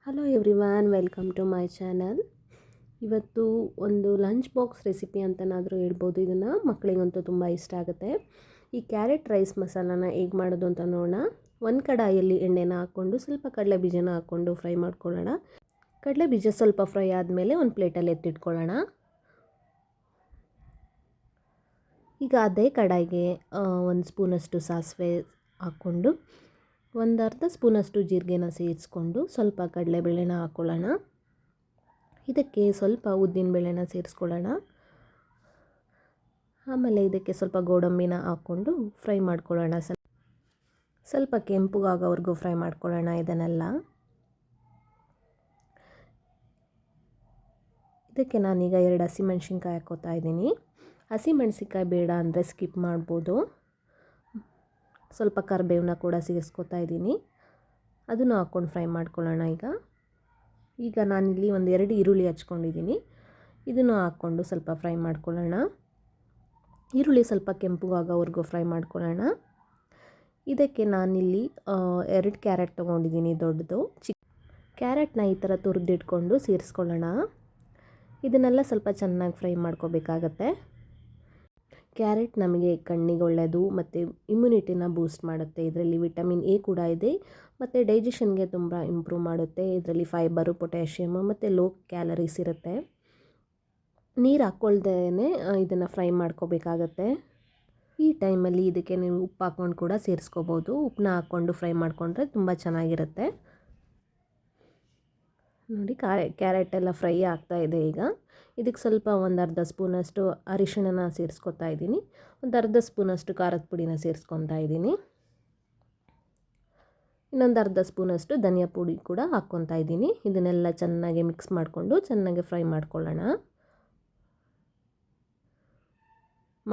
Hello everyone, welcome to my channel. ಇವತ್ತು ಒಂದು lunch box recipe ಅಂತನಾದರೂ ಹೇಳ್ಬೋದು. ಇದನ್ನು ಮಕ್ಕಳಿಗಂತೂ ತುಂಬ ಇಷ್ಟ ಆಗುತ್ತೆ. ಈ ಕ್ಯಾರೆಟ್ ರೈಸ್ ಮಸಾಲಾನ ಹೇಗೆ ಮಾಡೋದು ಅಂತ ನೋಡೋಣ. ಒಂದು ಕಡಾಯಲ್ಲಿ ಎಣ್ಣೆನ ಹಾಕ್ಕೊಂಡು ಸ್ವಲ್ಪ ಕಡಲೆ ಬೀಜನ ಹಾಕ್ಕೊಂಡು ಫ್ರೈ ಮಾಡ್ಕೊಳ್ಳೋಣ. ಕಡಲೆ ಬೀಜ ಸ್ವಲ್ಪ ಫ್ರೈ ಆದಮೇಲೆ ಒಂದು ಪ್ಲೇಟಲ್ಲಿ ಎತ್ತಿಟ್ಕೊಳ್ಳೋಣ. ಈಗ ಅದೇ ಕಡಾಯಿಗೆ ಒಂದು ಸ್ಪೂನಷ್ಟು ಸಾಸಿವೆ ಹಾಕ್ಕೊಂಡು ಒಂದು ಅರ್ಧ ಸ್ಪೂನಷ್ಟು ಜೀರಿಗೆನ ಸೇರಿಸ್ಕೊಂಡು ಸ್ವಲ್ಪ ಕಡಲೆಬೇಳೆನ ಹಾಕ್ಕೊಳ್ಳೋಣ. ಇದಕ್ಕೆ ಸ್ವಲ್ಪ ಉದ್ದಿನಬೇಳೆನ ಸೇರಿಸ್ಕೊಳ್ಳೋಣ. ಆಮೇಲೆ ಇದಕ್ಕೆ ಸ್ವಲ್ಪ ಗೋಡಂಬಿನ ಹಾಕ್ಕೊಂಡು ಫ್ರೈ ಮಾಡ್ಕೊಳ್ಳೋಣ. ಸ್ವಲ್ಪ ಕೆಂಪುಗಾಗೋವರೆಗೂ ಫ್ರೈ ಮಾಡ್ಕೊಳ್ಳೋಣ ಇದನ್ನೆಲ್ಲ. ಇದಕ್ಕೆ ನಾನೀಗ 2 ಹಸಿಮೆಣ್ಸಿನ್ಕಾಯಿ ಹಾಕ್ಕೋತಾ ಇದ್ದೀನಿ. ಹಸಿಮೆಣ್ಸಿನ್ಕಾಯಿ ಬೇಡ ಅಂದರೆ ಸ್ಕಿಪ್ ಮಾಡ್ಬೋದು. ಸ್ವಲ್ಪ ಕರಿಬೇವನ್ನ ಕೂಡ ಸೇರಿಸ್ಕೊತಾ ಇದ್ದೀನಿ. ಅದನ್ನು ಹಾಕ್ಕೊಂಡು ಫ್ರೈ ಮಾಡ್ಕೊಳ್ಳೋಣ. ಈಗ ನಾನಿಲ್ಲಿ ಒಂದು 2 ಈರುಳ್ಳಿ ಹಚ್ಕೊಂಡಿದ್ದೀನಿ. ಇದನ್ನು ಹಾಕ್ಕೊಂಡು ಸ್ವಲ್ಪ ಫ್ರೈ ಮಾಡ್ಕೊಳ್ಳೋಣ. ಈರುಳ್ಳಿ ಸ್ವಲ್ಪ ಕೆಂಪುಗಾಗೋವರೆಗೂ ಫ್ರೈ ಮಾಡ್ಕೊಳ್ಳೋಣ. ಇದಕ್ಕೆ ನಾನಿಲ್ಲಿ 2 ಕ್ಯಾರೆಟ್ ತೊಗೊಂಡಿದ್ದೀನಿ, ದೊಡ್ಡದು. ಕ್ಯಾರೆಟ್ನ ಈ ಥರ ತುರಿದಿಟ್ಕೊಂಡು ಸೇರಿಸ್ಕೊಳ್ಳೋಣ. ಇದನ್ನೆಲ್ಲ ಸ್ವಲ್ಪ ಚೆನ್ನಾಗಿ ಫ್ರೈ ಮಾಡ್ಕೋಬೇಕಾಗತ್ತೆ. ಕ್ಯಾರೆಟ್ ನಮಗೆ ಕಣ್ಣಿಗೆ ಒಳ್ಳೆಯದು ಮತ್ತು ಇಮ್ಯುನಿಟಿನ ಬೂಸ್ಟ್ ಮಾಡುತ್ತೆ. ಇದರಲ್ಲಿ ವಿಟಮಿನ್ ಎ ಕೂಡ ಇದೆ ಮತ್ತು ಡೈಜೆಷನ್ಗೆ ತುಂಬ ಇಂಪ್ರೂವ್ ಮಾಡುತ್ತೆ. ಇದರಲ್ಲಿ ಫೈಬರು, ಪೊಟ್ಯಾಷಿಯಮು ಮತ್ತು ಲೋ ಕ್ಯಾಲರೀಸ್ ಇರುತ್ತೆ. ನೀರು ಹಾಕ್ಕೊಳ್ದೇ ಇದನ್ನು ಫ್ರೈ ಮಾಡ್ಕೋಬೇಕಾಗತ್ತೆ. ಈ ಟೈಮಲ್ಲಿ ಇದಕ್ಕೆ ನೀವು ಉಪ್ಪು ಹಾಕ್ಕೊಂಡು ಕೂಡ ಸೇರಿಸ್ಕೋಬೋದು. ಉಪ್ಪನ್ನ ಹಾಕ್ಕೊಂಡು ಫ್ರೈ ಮಾಡಿಕೊಂಡ್ರೆ ತುಂಬ ಚೆನ್ನಾಗಿರುತ್ತೆ. ನೋಡಿ, ಕ್ಯಾರೆಟ್ ಎಲ್ಲ ಫ್ರೈ ಆಗ್ತಾ ಇದೆ. ಈಗ ಇದಕ್ಕೆ ಸ್ವಲ್ಪ ಒಂದು ಅರ್ಧ ಸ್ಪೂನಷ್ಟು ಅರಿಶಿಣನ ಸೇರಿಸ್ಕೊತಾ ಇದ್ದೀನಿ. ಒಂದು ಅರ್ಧ ಸ್ಪೂನಷ್ಟು ಖಾರದ ಪುಡಿನ ಸೇರಿಸ್ಕೊತಾ ಇದ್ದೀನಿ. ಇನ್ನೊಂದು ಅರ್ಧ ಸ್ಪೂನಷ್ಟು ಧನಿಯಾ ಪುಡಿ ಕೂಡ ಹಾಕ್ಕೊತಾ ಇದ್ದೀನಿ. ಇದನ್ನೆಲ್ಲ ಚೆನ್ನಾಗಿ ಮಿಕ್ಸ್ ಮಾಡಿಕೊಂಡು ಚೆನ್ನಾಗಿ ಫ್ರೈ ಮಾಡ್ಕೊಳ್ಳೋಣ.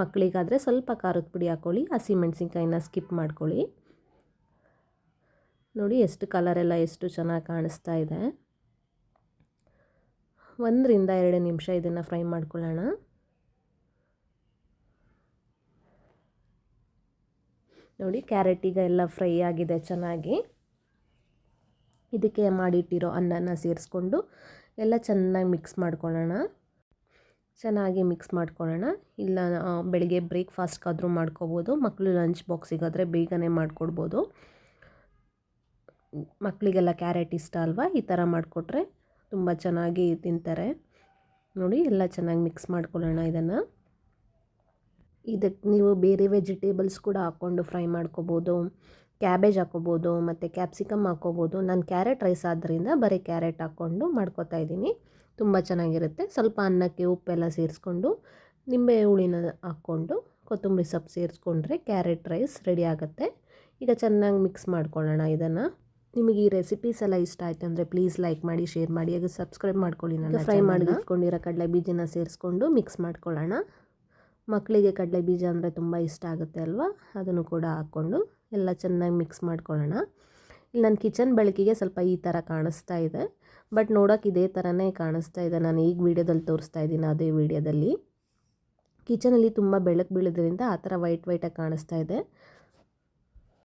ಮಕ್ಕಳಿಗಾದರೆ ಸ್ವಲ್ಪ ಖಾರದ ಪುಡಿ ಹಾಕ್ಕೊಳ್ಳಿ, ಹಸಿಮೆಣ್ಸಿನ್ಕಾಯಿನ ಸ್ಕಿಪ್ ಮಾಡ್ಕೊಳ್ಳಿ. ನೋಡಿ ಎಷ್ಟು ಕಲರೆಲ್ಲ ಎಷ್ಟು ಚೆನ್ನಾಗಿ ಕಾಣಿಸ್ತಾ ಇದೆ. 1 ರಿಂದ 2 ನಿಮಿಷ ಇದನ್ನು ಫ್ರೈ ಮಾಡ್ಕೊಳ್ಳೋಣ. ನೋಡಿ, ಕ್ಯಾರೆಟ್ ಈಗ ಎಲ್ಲ ಫ್ರೈ ಆಗಿದೆ ಚೆನ್ನಾಗಿ. ಇದಕ್ಕೆ ಮಾಡಿಟ್ಟಿರೋ ಅನ್ನನ ಸೇರಿಸ್ಕೊಂಡು ಎಲ್ಲ ಚೆನ್ನಾಗಿ ಮಿಕ್ಸ್ ಮಾಡ್ಕೊಳ್ಳೋಣ. ಇಲ್ಲ ಬೆಳಿಗ್ಗೆ ಬ್ರೇಕ್ಫಾಸ್ಟ್ಗಾದರೂ ಮಾಡ್ಕೋಬೋದು. ಮಕ್ಕಳು ಲಂಚ್ ಬಾಕ್ಸಿಗಾದರೆ ಬೇಗನೆ ಮಾಡಿಕೊಡ್ಬೋದು. ಮಕ್ಕಳಿಗೆಲ್ಲ ಕ್ಯಾರೆಟ್ ಇಷ್ಟ ಅಲ್ವಾ? ಈ ಥರ ಮಾಡಿಕೊಟ್ರೆ ತುಂಬ ಚೆನ್ನಾಗಿ ತಿಂತಾರೆ. ನೋಡಿ, ಎಲ್ಲ ಚೆನ್ನಾಗಿ ಮಿಕ್ಸ್ ಮಾಡ್ಕೊಳ್ಳೋಣ. ಇದಕ್ಕೆ ನೀವು ಬೇರೆ ವೆಜಿಟೇಬಲ್ಸ್ ಕೂಡ ಹಾಕ್ಕೊಂಡು ಫ್ರೈ ಮಾಡ್ಕೋಬೋದು. ಕ್ಯಾಬೇಜ್ ಹಾಕ್ಕೋಬೋದು ಮತ್ತು ಕ್ಯಾಪ್ಸಿಕಮ್ ಹಾಕ್ಕೋಬೋದು. ನಾನು ಕ್ಯಾರೆಟ್ ರೈಸ್ ಆದ್ದರಿಂದ ಬರೀ ಕ್ಯಾರೆಟ್ ಹಾಕ್ಕೊಂಡು ಮಾಡ್ಕೋತಾ ಇದ್ದೀನಿ. ತುಂಬ ಚೆನ್ನಾಗಿರುತ್ತೆ. ಸ್ವಲ್ಪ ಅನ್ನಕ್ಕೆ ಉಪ್ಪೆಲ್ಲ ಸೇರಿಸ್ಕೊಂಡು ನಿಂಬೆ ಹುಳಿನ ಹಾಕ್ಕೊಂಡು ಕೊತ್ತಂಬರಿ ಸೊಪ್ಪು ಸೇರಿಸ್ಕೊಂಡ್ರೆ ಕ್ಯಾರೆಟ್ ರೈಸ್ ರೆಡಿ ಆಗುತ್ತೆ. ಈಗ ಚೆನ್ನಾಗಿ ಮಿಕ್ಸ್ ಮಾಡ್ಕೊಳ್ಳೋಣ ಇದನ್ನು. ನಿಮಗೆ ಈ ರೆಸಿಪೀಸ್ ಎಲ್ಲ ಇಷ್ಟ ಆಯಿತು ಅಂದರೆ ಪ್ಲೀಸ್ ಲೈಕ್ ಮಾಡಿ, ಶೇರ್ ಮಾಡಿ, ಹಾಗೆ ಸಬ್ಸ್ಕ್ರೈಬ್ ಮಾಡ್ಕೊಳ್ಳಿ. ನಾನು ಫ್ರೈ ಮಾಡಿ ಇಟ್ಕೊಂಡಿರೋ ಕಡಲೆ ಬೀಜನ ಸೇರಿಸ್ಕೊಂಡು ಮಿಕ್ಸ್ ಮಾಡ್ಕೊಳ್ಳೋಣ. ಮಕ್ಕಳಿಗೆ ಕಡಲೆ ಬೀಜ ಅಂದರೆ ತುಂಬ ಇಷ್ಟ ಆಗುತ್ತೆ ಅಲ್ವಾ? ಅದನ್ನು ಕೂಡ ಹಾಕ್ಕೊಂಡು ಎಲ್ಲ ಚೆನ್ನಾಗಿ ಮಿಕ್ಸ್ ಮಾಡ್ಕೊಳ್ಳೋಣ. ಇಲ್ಲಿ ನನ್ನ ಕಿಚನ್ ಬೆಳಕಿಗೆ ಸ್ವಲ್ಪ ಈ ಥರ ಕಾಣಿಸ್ತಾ ಇದೆ, ಬಟ್ ನೋಡೋಕೆ ಇದೇ ಥರನೇ ಕಾಣಿಸ್ತಾ ಇದೆ. ನಾನು ಈಗ ವೀಡಿಯೋದಲ್ಲಿ ತೋರಿಸ್ತಾ ಇದ್ದೀನಿ. ಅದೇ ವೀಡಿಯೋದಲ್ಲಿ ಕಿಚನಲ್ಲಿ ತುಂಬ ಬೆಳಕು ಬೀಳೋದ್ರಿಂದ ಆ ಥರ ವೈಟಾಗಿ ಕಾಣಿಸ್ತಾ ಇದೆ.